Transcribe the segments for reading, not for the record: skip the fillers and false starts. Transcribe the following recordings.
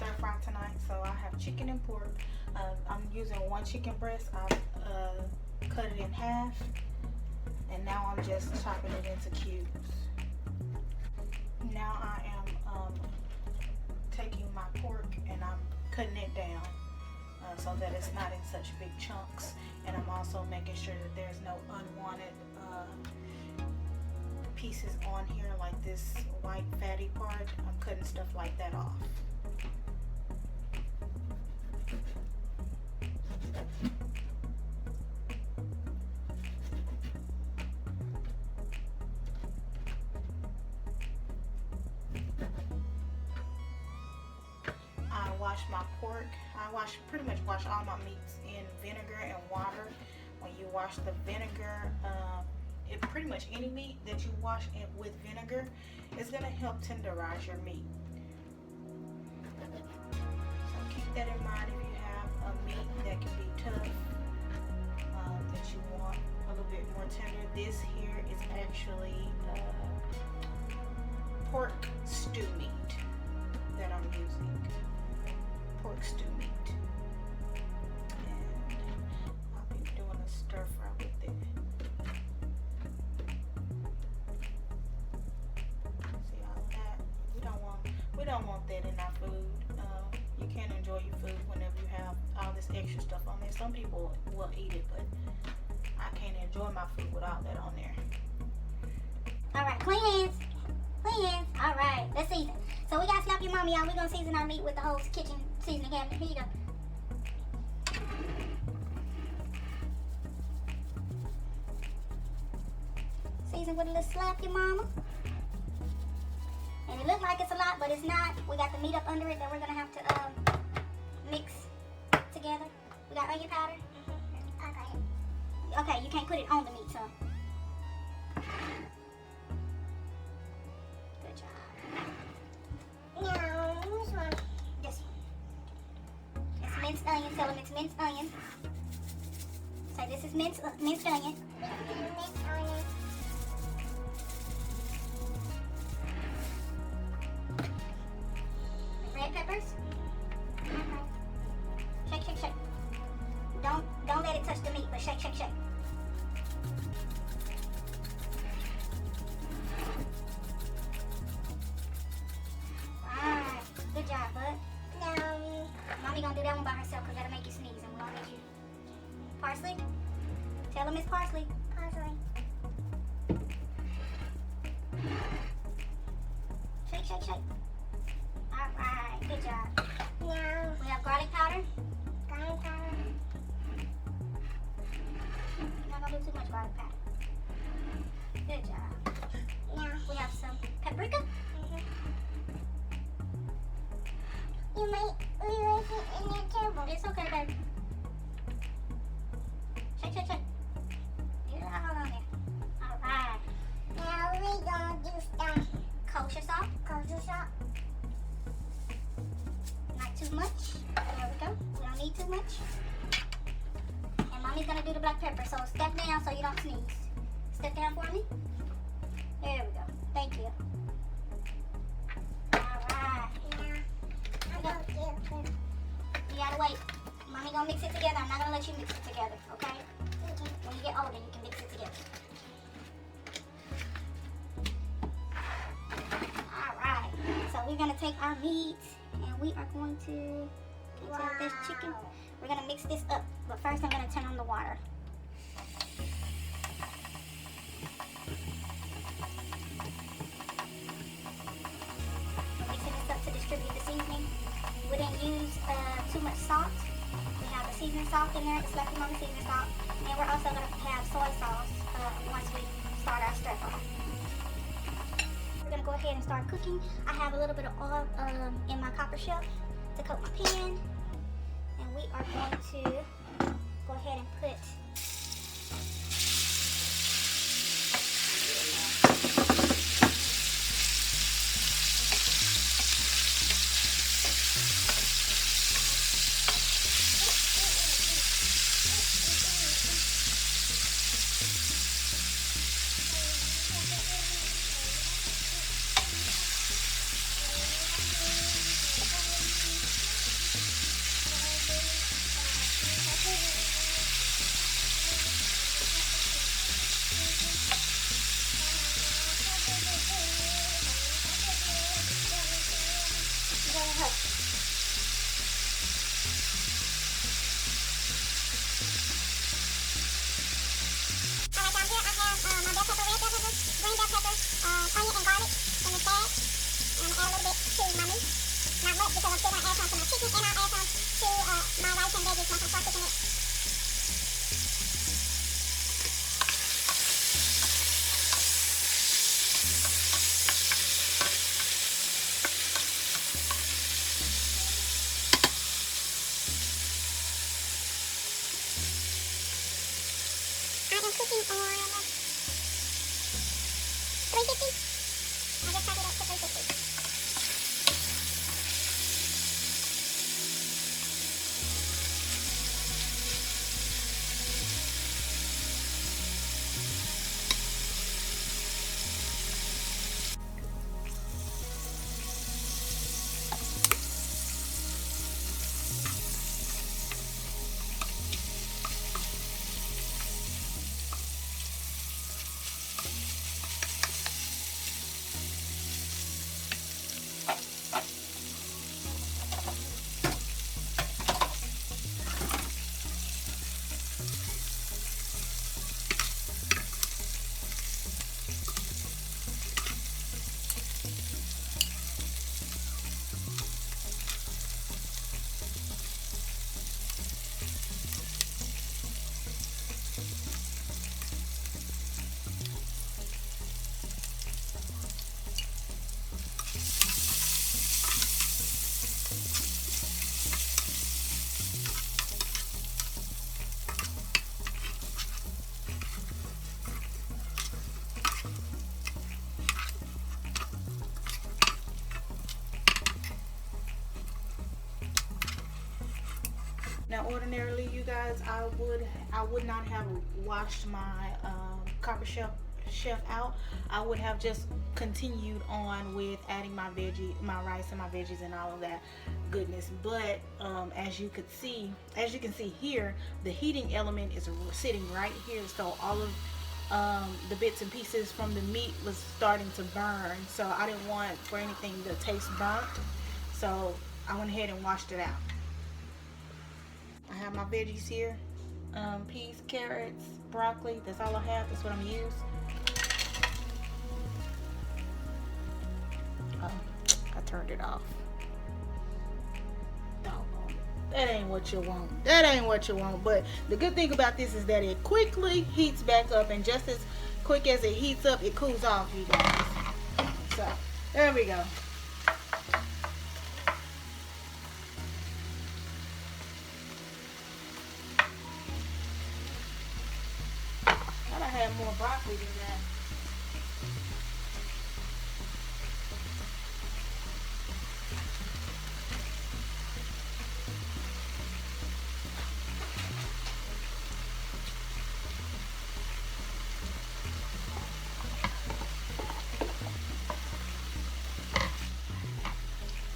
stir fry tonight, so I have chicken and pork. I'm using one chicken breast. I've cut it in half, and now I'm just chopping it into cubes. Now I am taking my pork and I'm cutting it down so that it's not in such big chunks, and I'm also making sure that there's no unwanted pieces on here, like this white fatty part. I'm cutting stuff like that off. I wash my pork. I pretty much wash all my meats in vinegar and water. When you wash the vinegar, it pretty much any meat that you wash it with vinegar is going to help tenderize your meat. So keep that in mind if you have a meat that can be tough, that you want a little bit more tender. This here is actually pork stew meat that I'm using. Pork stew meat. And I'll be doing a stir fry with it. See all of that? We don't want that in our food. You can't enjoy your food whenever you have all this extra stuff on there. Some people will eat it, but I can't enjoy my food with all that on there. Alright, clean hands. Clean hands. Alright, let's season. So we gotta slap your mommy out. We're gonna season our meat with the whole kitchen seasoning cabinet. Here you go. Season with a little slap your mama. And it looks like it's a lot, but it's not. We got the meat up under it that we're gonna have to mix together. We got onion powder. Okay, you can't put it on the meat, so. Good job. No, which one? This one. It's minced onion. Tell them it's minced onion. Say this is minced onion. Minced onion. Red peppers. Shake, shake, shake. Don't let it touch the meat, but shake, shake, shake. Alright, good job, bud. No. Mommy gonna do that one by herself because that'll make you sneeze, and we're gonna need you. Parsley. Tell them it's parsley. Parsley. Shake, shake, shake. Alright, good job. No. We have garlic powder. Garlic powder. You're not gonna do too much garlic powder. Good job. No. We have some paprika. You might leave it in your table. It's okay, baby. Shake, shake, shake. Get it all on there. Alright. Now we gonna do some Kosher salt. kosher salt. Not too much. There we go. We don't need too much. And mommy's gonna do the black pepper. So step down so you don't sneeze. Step down for me. There we go. Thank you. Alright. You gotta wait. Mommy gonna mix it together. I'm not gonna let you mix it together, okay? When you get older, you can mix it together. Alright. So we're gonna take our meat and we are going to take this chicken. We're gonna mix this up. But first I'm gonna turn on the water. We're mixing this up to distribute the seasoning. We didn't use too much salt. We have the seasoning salt in there, the Slappy Mama seasoning salt. And then we're also going to have soy sauce once we start our stir fry. We're going to go ahead and start cooking. I have a little bit of oil in my copper shelf to coat my pan. And we are going to go ahead and put ordinarily, you guys, I would not have washed my copper chef out. I would have just continued on with adding my rice and my veggies and all of that goodness. But as you can see here, the heating element is sitting right here, so all of the bits and pieces from the meat was starting to burn, so I didn't want for anything to taste burnt, so I went ahead and washed it out. I have my veggies here, peas, carrots, broccoli. That's all I have. That's what I'm gonna use. Oh, I turned it off. Doggone. That ain't what you want. That ain't what you want. But the good thing about this is that it quickly heats back up, and just as quick as it heats up, it cools off, you guys. So there we go. Thought I had more broccoli than that.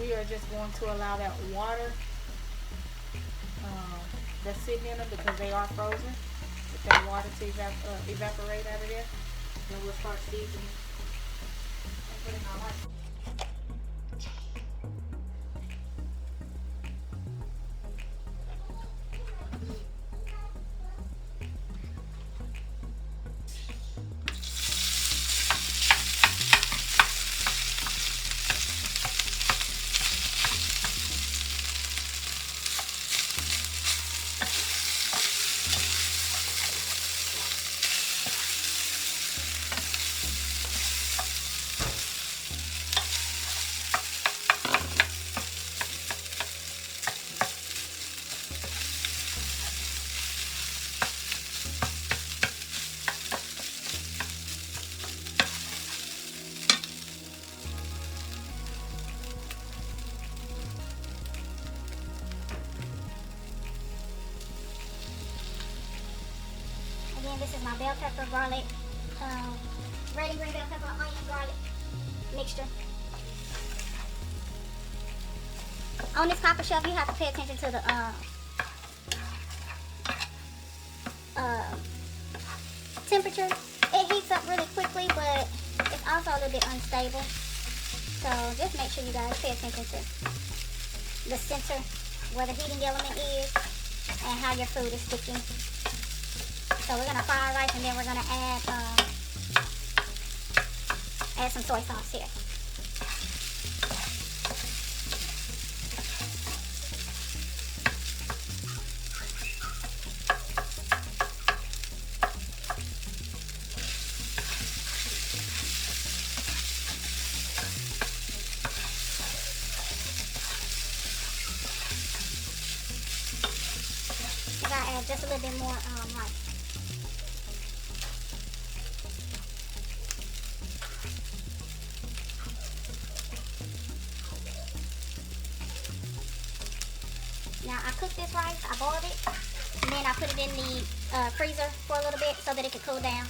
We are just going to allow that water that's sitting in them, because they are frozen, get that water to evaporate out of there. Then we'll start seasoning and putting our rice. Again, this is my bell pepper, garlic, red and green bell pepper, onion, garlic mixture. On this copper shelf, you have to pay attention to the temperature. It heats up really quickly, but it's also a little bit unstable. So just make sure you guys pay attention to the center, where the heating element is, and how your food is sticking. So we're gonna fry our rice, and then we're gonna add some soy sauce here. I gotta add just a little bit more rice. Now I cooked this rice, I boiled it, and then I put it in the freezer for a little bit so that it could cool down.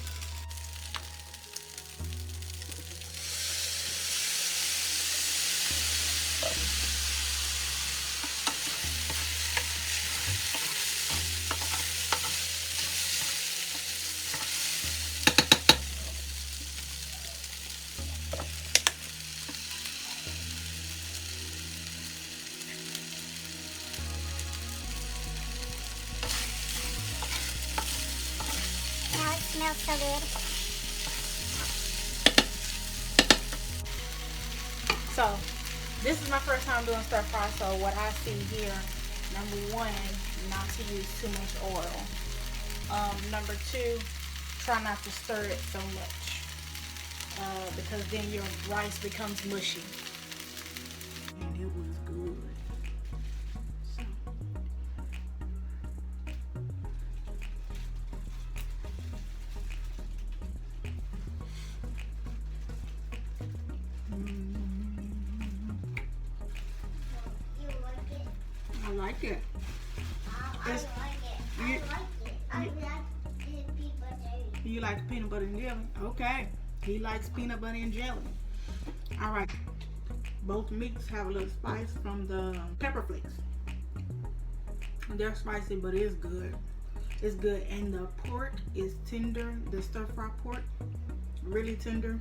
Smells so good. So this is my first time doing stir fry, so what I see here, number one, not to use too much oil. Number two, try not to stir it so much, because then your rice becomes mushy. And it was good. So. I like it. like it. I like it. I like the peanut butter. You like peanut butter and jelly? Okay. He likes peanut butter and jelly. All right. Both meats have a little spice from the pepper flakes. They're spicy, but it's good. It's good. And the pork is tender. The stir-fry pork, really tender.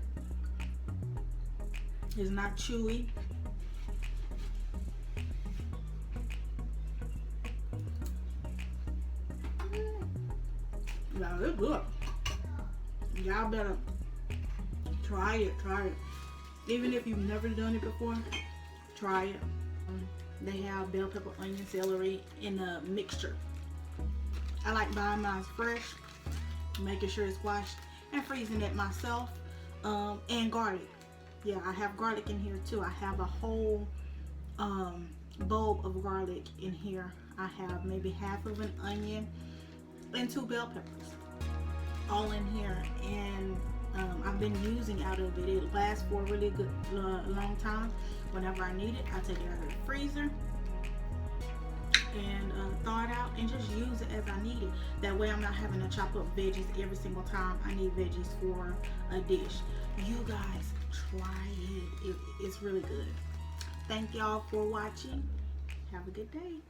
It's not chewy. Yeah, it's good. Y'all better try it. Even if you've never done it before, try it. They have bell pepper, onion, celery in a mixture. I like buying mine fresh, making sure it's washed, and freezing it myself. And garlic. Yeah, I have garlic in here too. I have a whole bulb of garlic in here. I have maybe half of an onion and 2 bell peppers all in here, and I've been using out of it. It lasts for a really good long time. Whenever I need it, I take it out of the freezer and thaw it out and just use it as I need it. That way I'm not having to chop up veggies every single time I need veggies for a dish. You guys try it. It's really good. Thank y'all for watching. Have a good day.